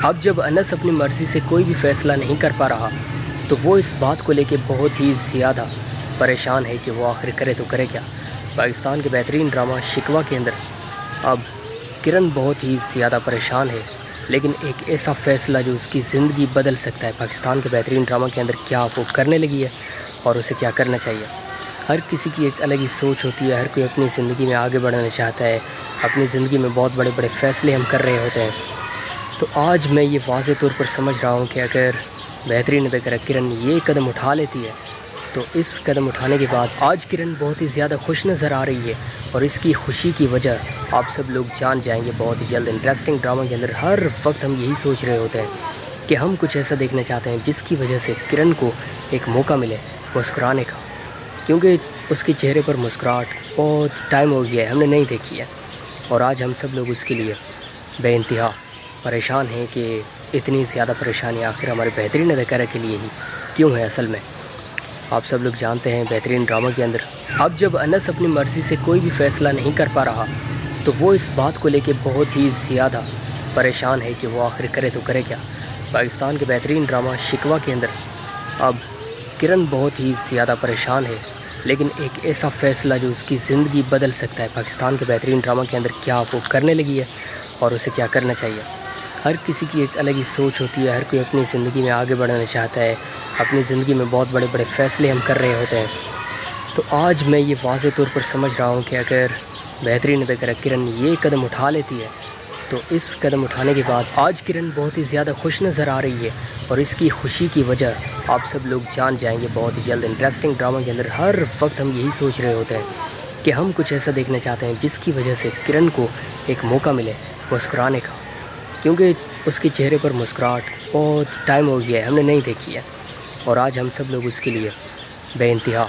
اب جب انس اپنی مرضی سے کوئی بھی فیصلہ نہیں کر پا رہا تو وہ اس بات کو لے کے بہت ہی زیادہ پریشان ہے کہ وہ آخر کرے تو کرے کیا۔ پاکستان کے بہترین ڈرامہ شکوہ کے اندر اب کرن بہت ہی زیادہ پریشان ہے، لیکن ایک ایسا فیصلہ جو اس کی زندگی بدل سکتا ہے۔ پاکستان کے بہترین ڈرامہ کے اندر کیا وہ کرنے لگی ہے اور اسے کیا کرنا چاہیے۔ ہر کسی کی ایک الگ ہی سوچ ہوتی ہے، ہر کوئی اپنی زندگی میں آگے بڑھنا چاہتا ہے، اپنی زندگی میں بہت بڑے بڑے فیصلے ہم کر رہے ہوتے ہیں۔ تو آج میں یہ واضح طور پر سمجھ رہا ہوں کہ اگر بہترین اداکارہ کرن یہ قدم اٹھا لیتی ہے تو اس قدم اٹھانے کے بعد آج کرن بہت ہی زیادہ خوش نظر آ رہی ہے، اور اس کی خوشی کی وجہ آپ سب لوگ جان جائیں گے بہت ہی جلد۔ انٹرسٹنگ ڈرامہ کے اندر ہر وقت ہم یہی سوچ رہے ہوتے ہیں کہ ہم کچھ ایسا دیکھنا چاہتے ہیں جس کی وجہ سے کرن کو ایک موقع ملے مسکرانے کا، کیونکہ اس کے چہرے پر مسکراہٹ بہت ٹائم ہو گیا ہے ہم نے نہیں دیکھی ہے، اور آج ہم سب لوگ اس کے لیے بے انتہا پریشان ہیں کہ اتنی زیادہ پریشانی آخر ہمارے بہترین اداکارہ کے لیے ہی کیوں ہے۔ اصل میں آپ سب لوگ جانتے ہیں بہترین ڈرامہ کے اندر اب جب انس اپنی مرضی سے کوئی بھی فیصلہ نہیں کر پا رہا تو وہ اس بات کو لے کے بہت ہی زیادہ پریشان ہے کہ وہ آخر کرے تو کرے کیا۔ پاکستان کے بہترین ڈرامہ شکوہ کے اندر اب کرن بہت ہی زیادہ پریشان ہے، لیکن ایک ایسا فیصلہ جو اس کی زندگی بدل سکتا ہے۔ پاکستان کے بہترین ڈرامہ کے اندر کیا وہ کرنے لگی ہے اور اسے کیا کرنا چاہیے۔ ہر کسی کی ایک الگ ہی سوچ ہوتی ہے، ہر کوئی اپنی زندگی میں آگے بڑھنا چاہتا ہے، اپنی زندگی میں بہت بڑے بڑے فیصلے ہم کر رہے ہوتے ہیں۔ تو آج میں یہ واضح طور پر سمجھ رہا ہوں کہ اگر بہترین اداکارہ کرن یہ قدم اٹھا لیتی ہے تو اس قدم اٹھانے کے بعد آج کرن بہت ہی زیادہ خوش نظر آ رہی ہے، اور اس کی خوشی کی وجہ آپ سب لوگ جان جائیں گے بہت ہی جلد۔ انٹرسٹنگ ڈرامہ کے اندر ہر وقت ہم یہی سوچ رہے ہوتے ہیں کہ ہم کچھ ایسا دیکھنا چاہتے ہیں جس کی وجہ سے کرن کو ایک موقع ملے مسکرانے کا، کیونکہ اس کے چہرے پر مسکراہٹ بہت ٹائم ہو گیا ہے ہم نے نہیں دیکھی ہے، اور آج ہم سب لوگ اس کے لیے بے انتہا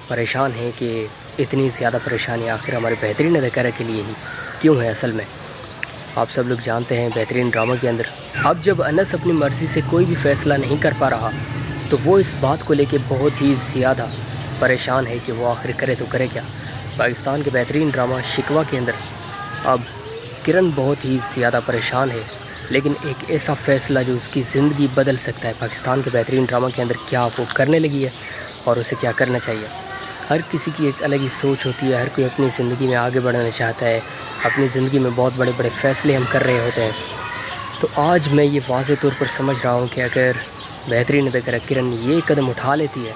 پریشان ہیں کہ اتنی زیادہ پریشانی آخر ہمارے بہترین اداکارہ کے لیے ہی کیوں ہے۔ اصل میں آپ سب لوگ جانتے ہیں بہترین ڈرامہ کے اندر اب جب انس اپنی مرضی سے کوئی بھی فیصلہ نہیں کر پا رہا تو وہ اس بات کو لے کے بہت ہی زیادہ پریشان ہے کہ وہ آخر کرے تو کرے کیا۔ پاکستان کے بہترین ڈرامہ شکوہ کے اندر اب کرن بہت ہی زیادہ پریشان ہے، لیکن ایک ایسا فیصلہ جو اس کی زندگی بدل سکتا ہے۔ پاکستان کے بہترین ڈرامہ کے اندر کیا وہ کرنے لگی ہے اور اسے کیا کرنا چاہیے۔ ہر کسی کی ایک الگ ہی سوچ ہوتی ہے، ہر کوئی اپنی زندگی میں آگے بڑھنا چاہتا ہے، اپنی زندگی میں بہت بڑے بڑے فیصلے ہم کر رہے ہوتے ہیں۔ تو آج میں یہ واضح طور پر سمجھ رہا ہوں کہ اگر بہترین اداکارہ کرن یہ قدم اٹھا لیتی ہے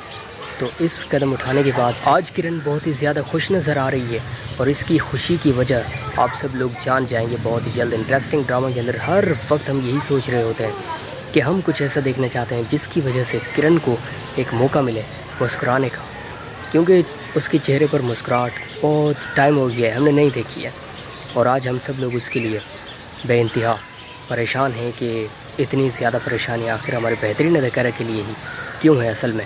تو اس قدم اٹھانے کے بعد آج کرن بہت ہی زیادہ خوش نظر آ رہی ہے، اور اس کی خوشی کی وجہ آپ سب لوگ جان جائیں گے بہت ہی جلد۔ انٹرسٹنگ ڈرامہ کے اندر ہر وقت ہم یہی سوچ رہے ہوتے ہیں کہ ہم کچھ ایسا دیکھنا چاہتے ہیں جس کی وجہ سے کرن کو ایک موقع ملے مسکرانے کا، کیونکہ اس کے چہرے پر مسکراہٹ بہت ٹائم ہو گیا ہے ہم نے نہیں دیکھی ہے، اور آج ہم سب لوگ اس کے لیے بے انتہا پریشان ہیں کہ اتنی زیادہ پریشانی آخر ہمارے بہترین اداکارہ کے لیے ہی کیوں ہے۔ اصل میں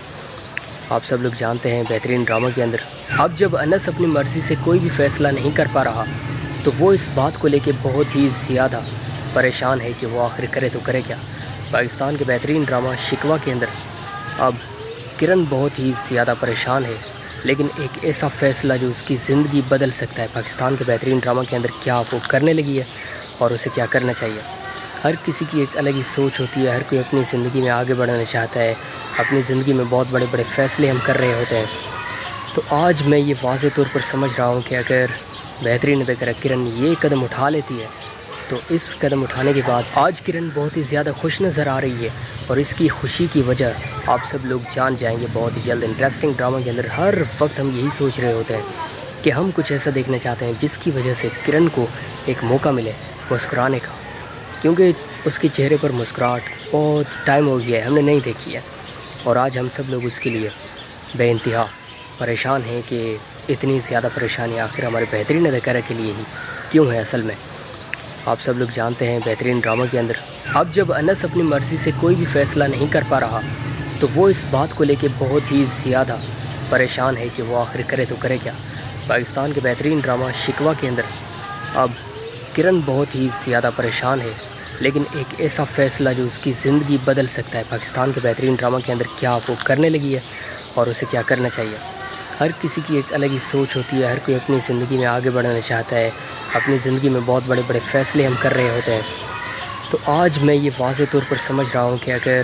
آپ سب لوگ جانتے ہیں بہترین ڈرامہ کے اندر اب جب انس اپنی مرضی سے کوئی بھی فیصلہ نہیں کر پا رہا تو وہ اس بات کو لے کے بہت ہی زیادہ پریشان ہے کہ وہ آخر کرے تو کرے کیا۔ پاکستان کے بہترین ڈرامہ شکوہ کے اندر اب کرن بہت ہی زیادہ پریشان ہے، لیکن ایک ایسا فیصلہ جو اس کی زندگی بدل سکتا ہے۔ پاکستان کے بہترین ڈرامہ کے اندر کیا وہ کرنے لگی ہے اور اسے کیا کرنا چاہیے۔ ہر کسی کی ایک الگ ہی سوچ ہوتی ہے، ہر کوئی اپنی زندگی میں آگے بڑھنا چاہتا ہے، اپنی زندگی میں بہت بڑے بڑے فیصلے ہم کر رہے ہوتے ہیں۔ تو آج میں یہ واضح طور پر سمجھ رہا ہوں کہ اگر بہترین اداکارہ کرن یہ قدم اٹھا لیتی ہے تو اس قدم اٹھانے کے بعد آج کرن بہت ہی زیادہ خوش نظر آ رہی ہے، اور اس کی خوشی کی وجہ آپ سب لوگ جان جائیں گے بہت ہی جلد۔ انٹرسٹنگ ڈرامہ کے اندر ہر وقت ہم یہی سوچ رہے ہوتے ہیں کہ ہم کچھ ایسا دیکھنا چاہتے ہیں جس کی وجہ سے کرن کو ایک موقع ملے مسکرانے کا، کیونکہ اس کے چہرے پر مسکراہٹ بہت ٹائم ہو گیا ہے ہم نے نہیں دیکھی ہے، اور آج ہم سب لوگ اس کے لیے بے انتہا پریشان ہیں کہ اتنی زیادہ پریشانی آخر ہمارے بہترین اداکارہ کے لیے ہی کیوں ہے۔ اصل میں آپ سب لوگ جانتے ہیں بہترین ڈرامہ کے اندر اب جب انس اپنی مرضی سے کوئی بھی فیصلہ نہیں کر پا رہا تو وہ اس بات کو لے کے بہت ہی زیادہ پریشان ہے کہ وہ آخر کرے تو کرے کیا۔ پاکستان کے بہترین ڈرامہ شکوہ کے اندر اب کرن بہت ہی زیادہ پریشان ہے، لیکن ایک ایسا فیصلہ جو اس کی زندگی بدل سکتا ہے۔ پاکستان کے بہترین ڈرامہ کے اندر کیا وہ کرنے لگی ہے اور اسے کیا کرنا چاہیے۔ ہر کسی کی ایک الگ ہی سوچ ہوتی ہے، ہر کوئی اپنی زندگی میں آگے بڑھنا چاہتا ہے، اپنی زندگی میں بہت بڑے بڑے فیصلے ہم کر رہے ہوتے ہیں۔ تو آج میں یہ واضح طور پر سمجھ رہا ہوں کہ اگر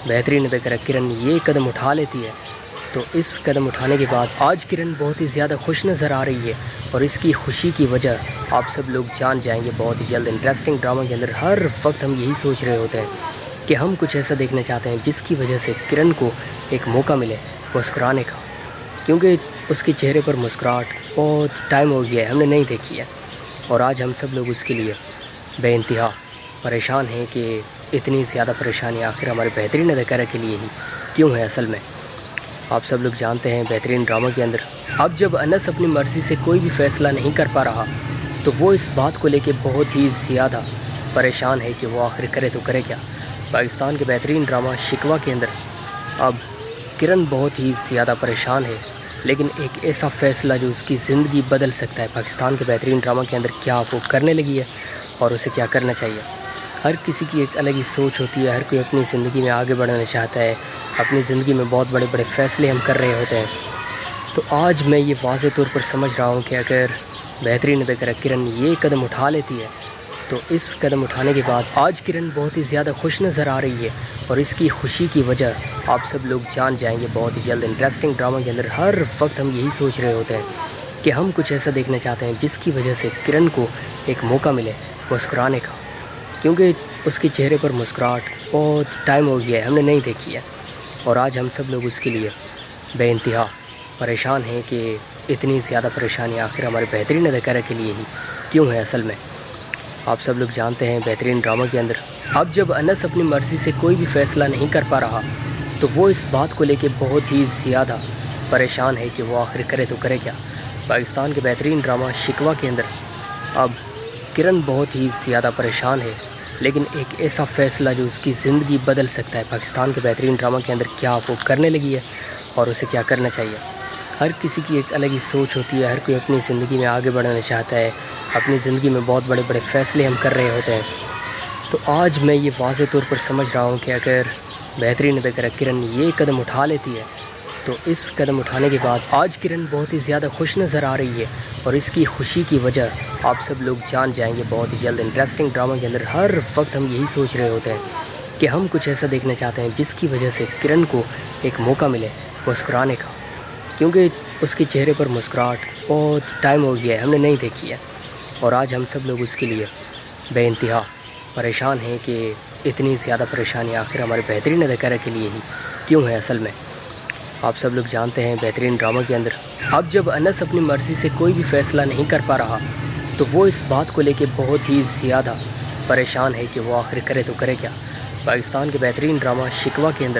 بہترین اداکارہ کرن یہ قدم اٹھا لیتی ہے تو اس قدم اٹھانے کے بعد آج کرن بہت ہی زیادہ خوش نظر آ رہی ہے، اور اس کی خوشی کی وجہ آپ سب لوگ جان جائیں گے بہت ہی جلد۔ انٹرسٹنگ ڈرامہ کے اندر ہر وقت ہم یہی سوچ رہے ہوتے ہیں کہ ہم کچھ ایسا دیکھنا چاہتے ہیں جس کی وجہ سے کرن کو ایک موقع ملے مسکرانے کا، کیونکہ اس کے چہرے پر مسکراہٹ بہت ٹائم ہو گیا ہے، ہم نے نہیں دیکھی ہے، اور آج ہم سب لوگ اس کے لیے بے انتہا پریشان ہیں کہ اتنی زیادہ پریشانی آخر ہمارے بہترین اداکارہ کے لیے ہی کیوں ہے۔ اصل میں آپ سب لوگ جانتے ہیں بہترین ڈرامہ کے اندر اب جب انس اپنی مرضی سے کوئی بھی فیصلہ نہیں کر پا رہا تو وہ اس بات کو لے کے بہت ہی زیادہ پریشان ہے کہ وہ آخر کرے تو کرے کیا۔ پاکستان کے بہترین ڈرامہ شکوہ کے اندر اب کرن بہت ہی زیادہ پریشان ہے، لیکن ایک ایسا فیصلہ جو اس کی زندگی بدل سکتا ہے پاکستان کے بہترین ڈرامہ کے اندر کیا وہ کرنے لگی ہے، اور اسے کیا کرنا چاہیے۔ ہر کسی کی ایک الگ ہی سوچ ہوتی ہے، ہر کوئی اپنی زندگی میں آگے بڑھنا چاہتا ہے، اپنی زندگی میں بہت بڑے بڑے فیصلے ہم کر رہے ہوتے ہیں۔ تو آج میں یہ واضح طور پر سمجھ رہا ہوں کہ اگر بہترین اداکارہ کرن یہ قدم اٹھا لیتی ہے تو اس قدم اٹھانے کے بعد آج کرن بہت ہی زیادہ خوش نظر آ رہی ہے، اور اس کی خوشی کی وجہ آپ سب لوگ جان جائیں گے بہت ہی جلد۔ انٹرسٹنگ ڈرامہ کے اندر ہر وقت ہم یہی سوچ رہے ہوتے ہیں کہ ہم کچھ ایسا دیکھنا چاہتے ہیں جس کی وجہ سے کرن کو ایک موقع ملے مسکرانے کا، کیونکہ اس کے چہرے پر مسکراہٹ بہت ٹائم ہو گیا ہے، ہم نے نہیں دیکھی ہے، اور آج ہم سب لوگ اس کے لیے بے انتہا پریشان ہیں کہ اتنی زیادہ پریشانی آخر ہمارے بہترین اداکارہ کے لیے ہی کیوں ہے۔ اصل میں آپ سب لوگ جانتے ہیں بہترین ڈرامہ کے اندر اب جب انس اپنی مرضی سے کوئی بھی فیصلہ نہیں کر پا رہا تو وہ اس بات کو لے کے بہت ہی زیادہ پریشان ہے کہ وہ آخر کرے تو کرے کیا۔ پاکستان کے بہترین ڈرامہ شکوہ کے اندر اب کرن بہت ہی زیادہ پریشان ہے، لیکن ایک ایسا فیصلہ جو اس کی زندگی بدل سکتا ہے پاکستان کے بہترین ڈرامہ کے اندر کیا وہ کرنے لگی ہے، اور اسے کیا کرنا چاہیے۔ ہر کسی کی ایک الگ ہی سوچ ہوتی ہے، ہر کوئی اپنی زندگی میں آگے بڑھنا چاہتا ہے، اپنی زندگی میں بہت بڑے بڑے فیصلے ہم کر رہے ہوتے ہیں۔ تو آج میں یہ واضح طور پر سمجھ رہا ہوں کہ اگر بہترین اداکارہ کرن یہ قدم اٹھا لیتی ہے تو اس قدم اٹھانے کے بعد آج کرن بہت ہی زیادہ خوش نظر آ رہی ہے، اور اس کی خوشی کی وجہ آپ سب لوگ جان جائیں گے بہت ہی جلد۔ انٹرسٹنگ ڈرامہ کے اندر ہر وقت ہم یہی سوچ رہے ہوتے ہیں کہ ہم کچھ ایسا دیکھنا چاہتے ہیں جس کی وجہ سے کرن کو ایک موقع ملے مسکرانے کا، کیونکہ اس کے چہرے پر مسکراہٹ بہت ٹائم ہو گیا ہے، ہم نے نہیں دیکھی ہے، اور آج ہم سب لوگ اس کے لیے بے انتہا پریشان ہیں کہ اتنی زیادہ پریشانی آخر ہمارے بہترین اداکارہ کے لیے ہی کیوں ہے۔ اصل میں آپ سب لوگ جانتے ہیں بہترین ڈرامہ کے اندر اب جب انس اپنی مرضی سے کوئی بھی فیصلہ نہیں کر پا رہا تو وہ اس بات کو لے کے بہت ہی زیادہ پریشان ہے کہ وہ آخر کرے تو کرے کیا۔ پاکستان کے بہترین ڈرامہ شکوہ کے اندر